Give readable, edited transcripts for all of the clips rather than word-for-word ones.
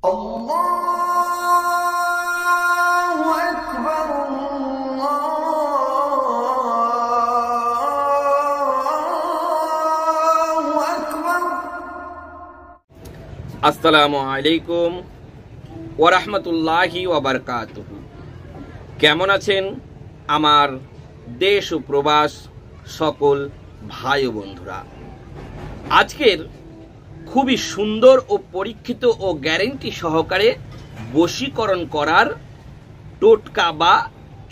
আল্লাহু আকবার, আল্লাহু আকবার। আসসালামু আলাইকুম ওয়া রাহমাতুল্লাহি ওয়া বারাকাতুহু। কেমন আছেন আমার দেশ ও প্রবাস সকল ভাই ও বন্ধুরা? আজকের খুবই সুন্দর ও পরীক্ষিত ও গ্যারেন্টি সহকারে বশীকরণ করার টোটকা বা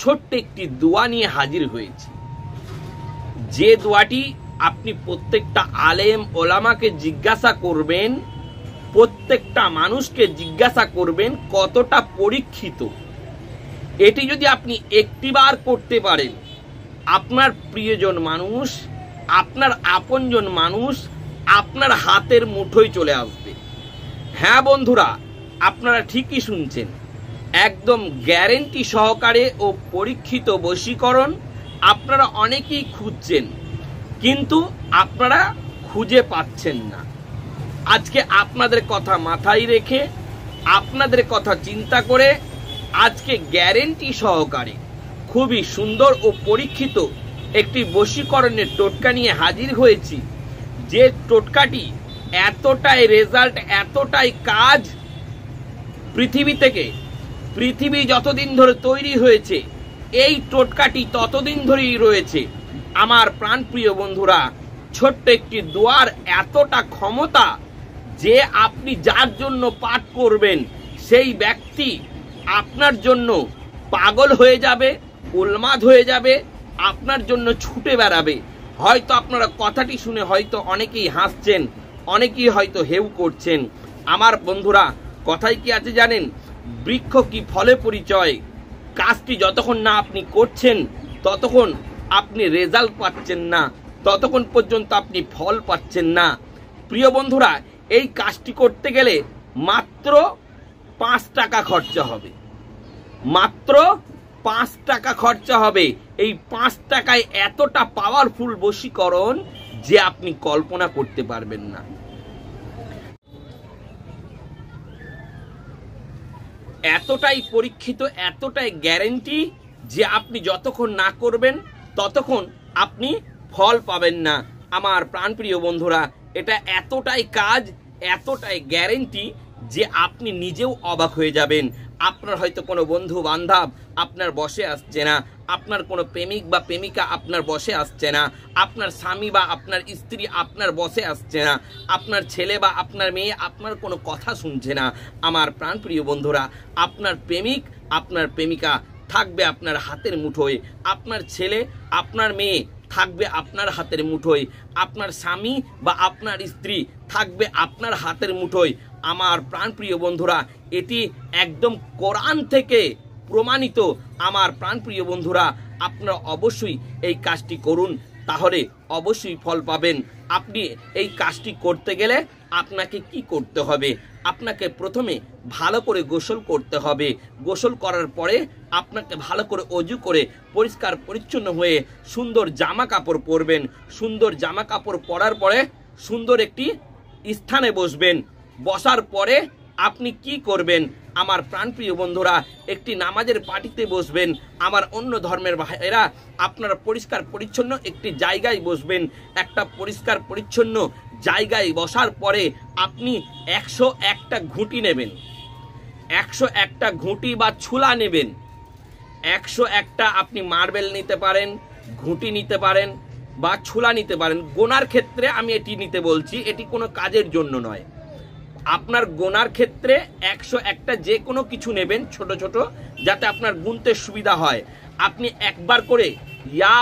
ছোট্ট একটি দোয়া নিয়ে হাজির হয়েছি। যে দোয়াটি আপনি প্রত্যেকটা আলেম ওলামাকে জিজ্ঞাসা করবেন, প্রত্যেকটা মানুষকে জিজ্ঞাসা করবেন কতটা পরীক্ষিত। এটি যদি আপনি একটিবার করতে পারেন, আপনার প্রিয়জন মানুষ, আপনার আপনজন মানুষ আপনার হাতের মুঠোয় চলে আসবে। হ্যাঁ বন্ধুরা, আপনারা ঠিকই শুনছেন, একদম গ্যারেন্টি সহকারে ও পরীক্ষিত বশীকরণ আপনারা অনেকেই খুঁজছেন, কিন্তু আপনারা খুঁজে পাচ্ছেন না। আজকে আপনাদের কথা মাথায় রেখে, আপনাদের কথা চিন্তা করে আজকে গ্যারেন্টি সহকারে খুবই সুন্দর ও পরীক্ষিত একটি বশীকরণের টোটকা নিয়ে হাজির হয়েছি। যে টোটকাটি এতটাই রেজাল্ট, এতটাই কাজ, পৃথিবী যতদিন ধরে তৈরি হয়েছে এই টোটকাটি ততদিন ধরেই রয়েছে। আমার প্রাণপ্রিয় বন্ধুরা, ছোট্ট একটি দোয়ার এতটা ক্ষমতা যে আপনি যার জন্য পাঠ করবেন সেই ব্যক্তি আপনার জন্য পাগল হয়ে যাবে, উন্মাদ হয়ে যাবে, আপনার জন্য ছুটে বেড়াবে। হয়তো আপনারা কথাটি শুনে হয়তো অনেকেই হাসছেন, অনেকেই হয়তো হেউ করছেন। আমার বন্ধুরা, কথাই কি আছে জানেন? বৃক্ষ কি ফলে পরিচয়। কাজটি যতক্ষণ না আপনি করছেন ততক্ষণ আপনি রেজাল্ট পাচ্ছেন না, ততক্ষণ পর্যন্ত আপনি ফল পাচ্ছেন না। প্রিয় বন্ধুরা, এই কাজটি করতে গেলে মাত্র 5 টাকা খরচা হবে, মাত্র 5 টাকা খরচা হবে। এই 5 টাকায় এতটা পাওয়ারফুল বশীকরণ যে আপনি কল্পনা করতে পারবেন না। এতটাই পরীক্ষিত, এতটাই গ্যারেন্টি যে আপনি যতক্ষণ না করবেন ততক্ষণ আপনি ফল পাবেন না। আমার প্রাণপ্রিয় বন্ধুরা, এটা এতটাই কাজ, এতটাই গ্যারেন্টি যে আপনি নিজেও অবাক হয়ে যাবেন। আপনার হয়তো কোনো বন্ধু বান্ধব আপনার বসে আসছে না, আপনার কোনো প্রেমিক বা প্রেমিকা আপনার বসে আসছে না, আপনার স্বামী বা আপনার স্ত্রী আপনার বসে আসছে না, আপনার ছেলে বা আপনার মেয়ে আপনার কোনো কথা শুনছে না। আমার প্রাণপ্রিয় বন্ধুরা, আপনার প্রেমিক, আপনার প্রেমিকা থাকবে আপনার হাতের মুঠোয়, আপনার ছেলে, আপনার মেয়ে থাকবে আপনার হাতের মুঠোয়, আপনার স্বামী বা আপনার স্ত্রী থাকবে আপনার হাতের মুঠোয়। আমার প্রাণপ্রিয় বন্ধুরা, এটি একদম কোরআন থেকে প্রমাণিত। আমার প্রাণপ্রিয় বন্ধুরা, আপনারা অবশ্যই এই কাজটি করুন, তাহলে অবশ্যই ফল পাবেন। আপনি এই কাজটি করতে গেলে আপনাকে কি করতে হবে? আপনাকে প্রথমে ভালো করে গোসল করতে হবে। গোসল করার পরে আপনাকে ভালো করে অজু করে পরিষ্কার পরিচ্ছন্ন হয়ে সুন্দর জামা কাপড় পরবেন। সুন্দর জামা কাপড় পরার পরে সুন্দর একটি স্থানে বসবেন। বসার পরে আপনি কি করবেন? আমার প্রাণপ্রিয় বন্ধুরা, একটি নামাজের পাটিতে বসবেন। আমার অন্য ধর্মের ভাইয়েরা, আপনারা পরিষ্কার পরিচ্ছন্ন একটি জায়গায় বসবেন। একটা পরিষ্কার পরিচ্ছন্ন জায়গায় বসার পরে আপনি 101টা ঘুঁটি নেবেন, 101টা ঘুঁটি বা ছুলা নেবেন। 101টা আপনি মার্বেল নিতে পারেন, ঘুঁটি নিতে পারেন বা ছুলা নিতে পারেন। গোনার ক্ষেত্রে আমি এটি নিতে বলছি, এটি কোনো কাজের জন্য নয়। আপনার গোনার ক্ষেত্রে 101টা যে কোনো কিছু নেবেন, ছোট ছোট, যাতে আপনার গুনতে সুবিধা হয়। আপনি একবার করে ইয়া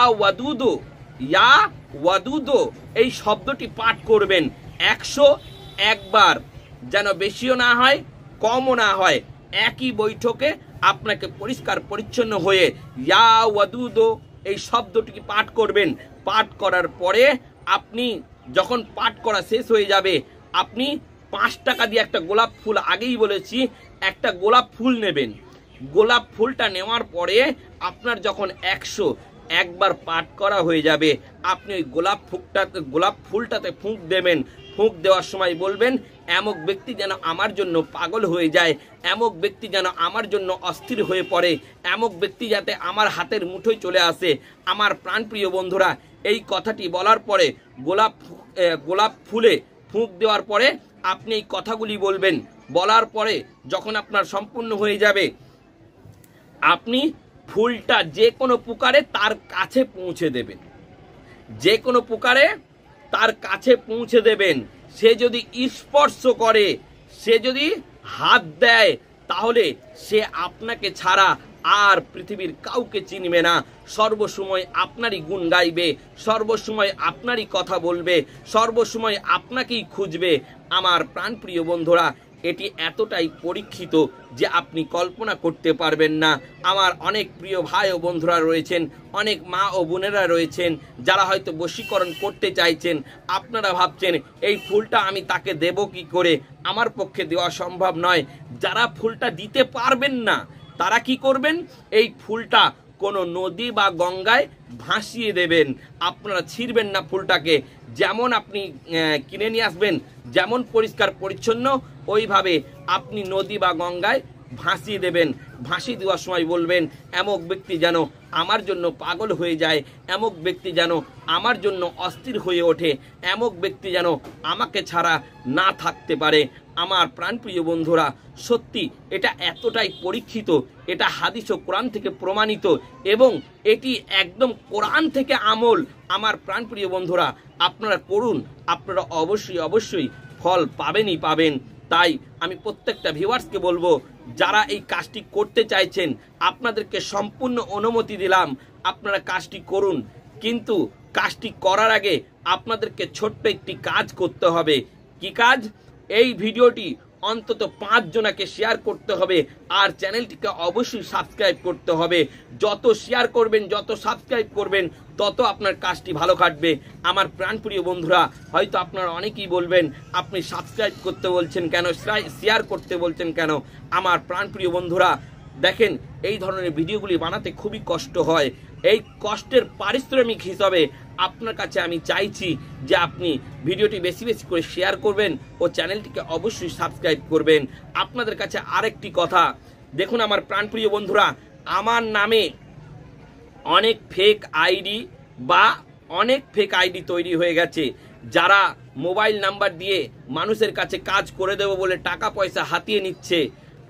ওয়াদুদো এই শব্দটি পাঠ করবেন 101 বার, যেন বেশিও না হয় কমও না হয়। একই বৈঠকে আপনাকে পরিষ্কার পরিচ্ছন্ন হয়ে ইয়া ওয়াদুদো এই শব্দটি পাঠ করবেন। পাঠ করার পরে আপনি যখন পাঠ করা শেষ হয়ে যাবে, আপনি 5 টাকা দিয়ে একটা গোলাপ ফুল, আগেই বলেছি, একটা গোলাপ ফুল নেবেন। গোলাপ ফুলটা নেওয়ার পরে আপনার যখন 101 বার পাঠ করা হয়ে যাবে, আপনি ওই গোলাপ ফুলটাতে ফুঁক দেবেন। ফুঁক দেওয়ার সময় বলবেন এমক ব্যক্তি যেন আমার জন্য পাগল হয়ে যায়, এমক ব্যক্তি যেন আমার জন্য অস্থির হয়ে পড়ে, এমক ব্যক্তি যাতে আমার হাতের মুঠোয় চলে আসে। আমার প্রাণপ্রিয় বন্ধুরা, এই কথাটি বলার পরে গোলাপ ফুলে ফুঁক দেওয়ার পরে আপনি এই কথাগুলি বলবেন। বলার পরে যখন আপনার সম্পূর্ণ হয়ে যাবে, আপনি ফুলটা যে কোনো প্রকারে তার কাছে পৌঁছে দেবেন, যে কোনো প্রকারে তার কাছে পৌঁছে দেবেন। সে যদি স্পর্শ করে, সে যদি হাত দেয়, তাহলে সে আপনাকে ছাড়া আর পৃথিবীর কাউকে চিনবে না। সর্বসময় আপনারই গুণ গাইবে, সর্বসময় আপনারই কথা বলবে, সর্বসময় আপনাকেই খুঁজবে। আমার প্রাণপ্রিয় বন্ধুরা, এটি এতটাই পরীক্ষিত যে আপনি কল্পনা করতে পারবেন না। আমার অনেক প্রিয় ভাই ও বন্ধুরা রয়েছেন, অনেক মা ও বোনেরা রয়েছেন যারা হয়তো বশীকরণ করতে চাইছেন। আপনারা ভাবছেন এই ফুলটা আমি তাকে দেব কি করে, আমার পক্ষে দেওয়া সম্ভব নয়। যারা ফুলটা দিতে পারবেন না তারা কি করবেন, এই ফুলটা কোনো নদী বা গঙ্গায় ভাসিয়ে দেবেন। আপনারা ছিঁড়বেন না ফুলটাকে, যেমন আপনি কিনে নিয়ে আসবেন, যেমন পরিষ্কার পরিচ্ছন্ন ওইভাবে আপনি নদী বা গঙ্গায় ভাসিয়ে দেবেন। ভাসিয়ে দেওয়ার সময় বলবেন, এমক ব্যক্তি যেন আমার জন্য পাগল হয়ে যায়, এমক ব্যক্তি যেন আমার জন্য অস্থির হয়ে ওঠে, এমক ব্যক্তি যেন আমাকে ছাড়া না থাকতে পারে। আমার প্রাণপ্রিয় বন্ধুরা, সত্যি এটা এতটাই পরীক্ষিত, এটা হাদিস ও কোরআন থেকে প্রমাণিত এবং এটি একদম কোরআন থেকে আমল। আমার প্রাণপ্রিয় বন্ধুরা, আপনারা করুন, আপনারা অবশ্যই ফল পাবেনই পাবেন। তাই আমি প্রত্যেকটা ভিউয়ার্সকে বলবো, যারা এই কাজটি করতে চাইছেন আপনাদেরকে সম্পূর্ণ অনুমতি দিলাম, আপনারা কাজটি করুন। কিন্তু কাজটি করার আগে আপনাদেরকে ছোট্ট একটি কাজ করতে হবে। কি কাজ? এই ভিডিওটি অন্তত 5 জনকে শেয়ার করতে হবে আর চ্যানেলটিকে অবশ্যই সাবস্ক্রাইব করতে হবে। যত শেয়ার করবেন, যত সাবস্ক্রাইব করবেন, তত আপনার কাজটি ভালো কাটবে। আমার প্রাণপ্রিয় বন্ধুরা, হয়তো আপনারা অনেকেই বলবেন, আপনি সাবস্ক্রাইব করতে বলছেন কেন, শেয়ার করতে বলছেন কেন? আমার প্রাণপ্রিয় বন্ধুরা, দেখেন এই ধরনের ভিডিওগুলি বানাতে খুবই কষ্ট হয়। এই কষ্টের পারিশ্রমিক হিসাবে আপনার কাছে আমি চাইছি যে আপনি ভিডিওটি বেশি বেশি করে শেয়ার করবেন ও চ্যানেলটিকে অবশ্যই সাবস্ক্রাইব করবেন। আপনাদের কাছে আরেকটি কথা, দেখুন আমার প্রাণপ্রিয় বন্ধুরা, আমার নামে অনেক ফেক আইডি তৈরি হয়ে গেছে, যারা মোবাইল নাম্বার দিয়ে মানুষের কাছে কাজ করে দেব বলে টাকা পয়সা হাতিয়ে নিচ্ছে।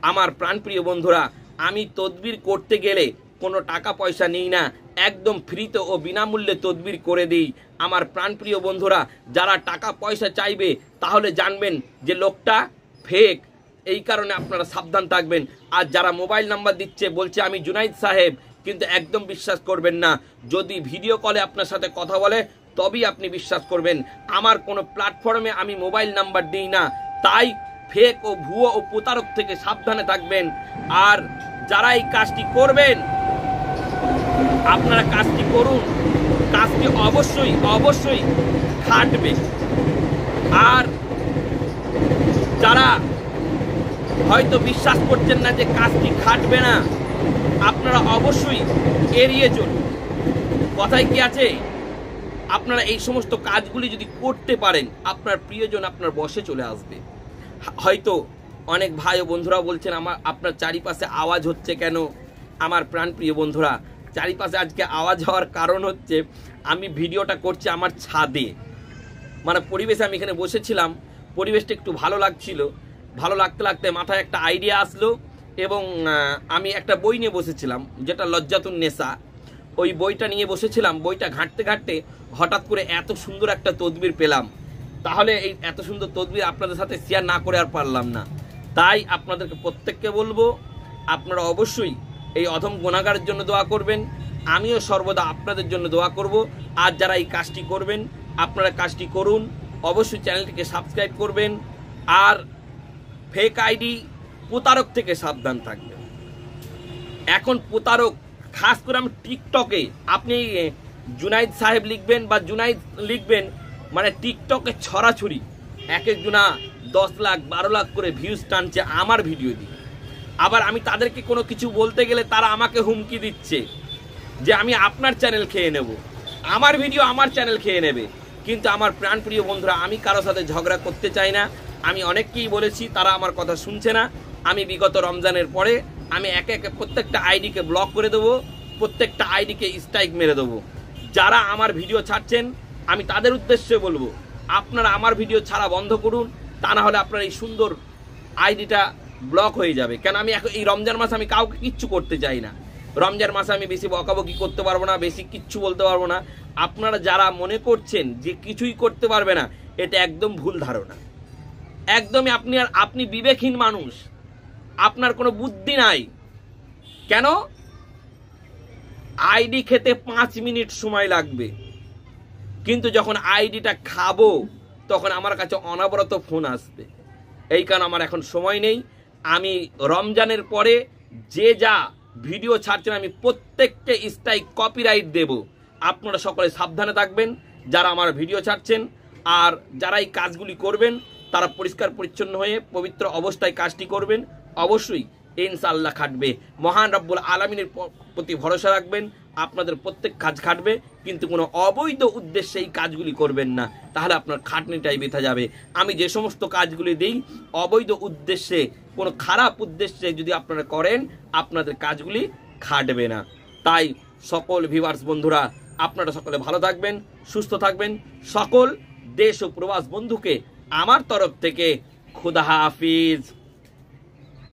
আমার প্রাণপ্রিয় বন্ধুরা, আমি তদবির করতে গেলে কোনো টাকা পয়সা নিই না, একদম ফ্রিতে ও বিনামূল্যে তদবির করে দিই। আমার প্রাণপ্রিয় বন্ধুরা, যারা টাকা পয়সা চাইবে তাহলে জানবেন যে লোকটা ফেক, এই কারণে আপনারা সাবধান থাকবেন। আর যারা মোবাইল নাম্বার দিচ্ছে, বলছে আমি জুনাইদ সাহেব, কিন্তু একদম বিশ্বাস করবেন না। যদি ভিডিও কলে আপনার সাথে কথা বলে তবেই আপনি বিশ্বাস করবেন। আমার কোনো প্ল্যাটফর্মে আমি মোবাইল নাম্বার দিই না। তাই ফেক ও ভুয়ো ও প্রতারক থেকে সাবধানে থাকবেন। আর যারা এই কাজটি করবেন, আপনারা কাজটি করুন, কাজটি অবশ্যই খাটবে। আর যারা হয়তো বিশ্বাস করছেন না যে কাজটি খাটবে না, আপনারা অবশ্যই এড়িয়ে চলুন। কথায় কি আছে, আপনারা এই সমস্ত কাজগুলি যদি করতে পারেন, আপনার প্রিয়জন আপনার বশে চলে আসবে। হয়তো অনেক ভাই ও বন্ধুরা বলছেন, আপনার চারিপাশে আওয়াজ হচ্ছে কেন? আমার প্রাণপ্রিয় বন্ধুরা, চারিপাশে আজকে আওয়াজ হওয়ার কারণ হচ্ছে আমি ভিডিওটা করছি আমার ছাদে, মানে পরিবেশে আমি এখানে বসেছিলাম, পরিবেশটা একটু ভালো লাগছিল। ভালো লাগতে মাথায় একটা আইডিয়া আসলো এবং আমি একটা বই নিয়ে বসেছিলাম, যেটা লজ্জাতুন নেসা। ওই বইটা নিয়ে বসেছিলাম, বইটা ঘাঁটতে হঠাৎ করে এত সুন্দর একটা তদবির পেলাম। তাহলে এই এত সুন্দর তদবির আপনাদের সাথে শেয়ার না করে আর পারলাম না। তাই আপনাদেরকে প্রত্যেককে বলবো, আপনারা অবশ্যই এই অধম গুনাহগারের জন্য দোয়া করবেন। আমিও সর্বদা আপনাদের জন্য দোয়া করব। আর যারা এই কাজটি করবেন, আপনারা কাজটি করুন, অবশ্যই চ্যানেলটিকে সাবস্ক্রাইব করবেন। আর ফেক আইডি, প্রতারক থেকে সাবধান থাকবেন। এখন প্রতারক, খাস করে আমি টিকটকে, আপনি জুনাইদ সাহেব লিখবেন বা জুনাইদ লিখবেন, মানে টিকটকে ছড়াছড়ি এক একজনা 10 লাখ 12 লাখ করে ভিউজ টানছে আমার ভিডিও দিয়ে। আবার আমি তাদেরকে কোনো কিছু বলতে গেলে তারা আমাকে হুমকি দিচ্ছে যে আমি আপনার চ্যানেল খেয়ে নেব, আমার ভিডিও আমার চ্যানেল খেয়ে নেবে। কিন্তু আমার প্রাণপ্রিয় বন্ধুরা, আমি কারো সাথে ঝগড়া করতে চাই না। আমি অনেককেই বলেছি, তারা আমার কথা শুনছে না। আমি বিগত রমজানের পরে আমি একে একে প্রত্যেকটা আইডিকে ব্লক করে দেবো, প্রত্যেকটা আইডিকে স্ট্রাইক মেরে দেবো। যারা আমার ভিডিও ছাড়ছেন আমি তাদের উদ্দেশ্যে বলবো, আপনারা আমার ভিডিও ছাড়া বন্ধ করুন, তা না হলে আপনার এই সুন্দর আইডিটা ব্লক হয়ে যাবে। কেন আমি এখন এই রমজান মাসে আমি কাউকে কিচ্ছু করতে চাই না। রমজান মাসে আমি বেশি বকাবকি করতে পারবো না, বেশি কিচ্ছু বলতে পারবো না। আপনারা যারা মনে করছেন যে কিছুই করতে পারবে না, এটা একদম ভুল ধারণা। একদমই আপনি বিবেকহীন মানুষ, আপনার কোনো বুদ্ধি নাই। কেন? আইডি খেতে 5 মিনিট সময় লাগবে, কিন্তু যখন আইডিটা খাবো তখন আমার কাছে অনবরত ফোন আসবে। এই কারণে আমার এখন সময় নেই। আমি রমজানের পরে যে যা ভিডিও ছাড়ছেন আমি প্রত্যেককে স্ট্রাইক কপিরাইট দেব। আপনারা সকলে সাবধানে থাকবেন যারা আমার ভিডিও ছাড়ছেন। আর যারা এই কাজগুলি করবেন তারা পরিষ্কার পরিচ্ছন্ন হয়ে পবিত্র অবস্থায় কাজটি করবেন। অবশ্যই ইনশাআল্লাহ খাটবে। মহান রব্বুল আলামিনের প্রতি ভরসা রাখবেন, আপনাদের প্রত্যেক কাজ খাটবে, কিন্তু কোনো অবৈধ উদ্দেশ্যে এই কাজগুলি করবেন না, তাহলে আপনার খাটনিটাই বৃথা যাবে। আমি যে সমস্ত কাজগুলি দিই অবৈধ উদ্দেশ্যে, কোনো খারাপ উদ্দেশ্যে যদি আপনারা করেন আপনাদের কাজগুলি খাটবে না। তাই সকল ভিউয়ার্স বন্ধুরা আপনারা সকলে ভালো থাকবেন, সুস্থ থাকবেন। সকল দেশ ও প্রবাস বন্ধুকে আমার তরফ থেকে খুদা হাফিজ।